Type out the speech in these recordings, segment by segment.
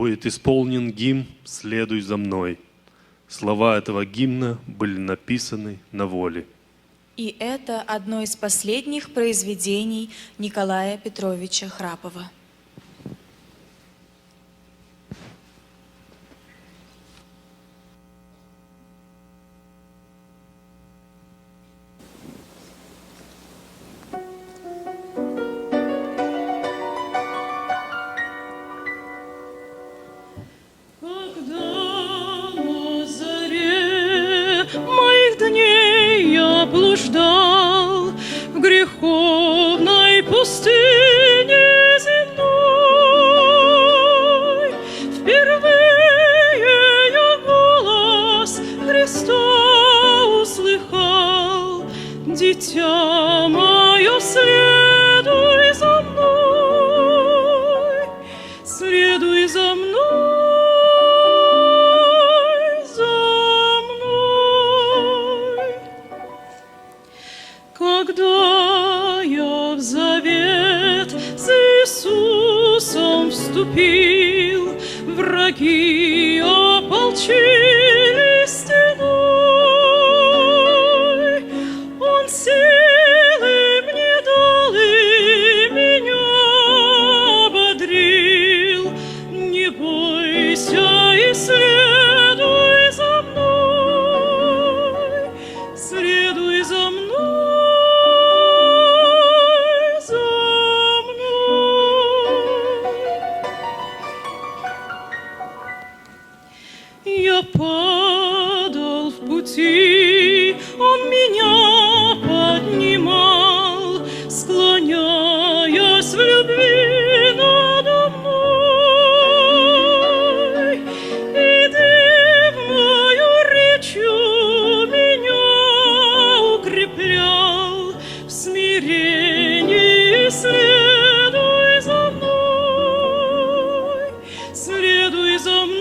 будет исполнен гимн «Следуй за мной». Слова этого гимна были написаны на воле. И это одно из последних произведений Николая Петровича Храпова. Блуждал в греховной пустыне земной. Впервые я голос Христа услыхал: дитя мое, следуй за мной, следуй за мной. Когда я в завет с Иисусом вступил, враги ополчились стеной. Он силы мне дал и меня ободрил. Не бойся и следуй за мной, следуй за мной. Я падал в пути, Он меня поднимал, склоняясь в любви надо мной. И дивною речью меня укреплял в смирении. Следуй за мной, следуй за мной.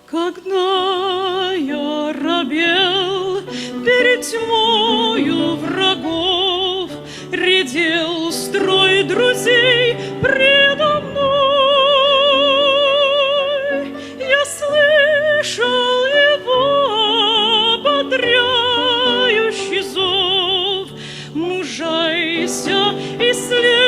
Когда я робел перед тьмою врагов, редел строй друзей предо мной, я слышал его ободряющий зов: мужайся и следуй.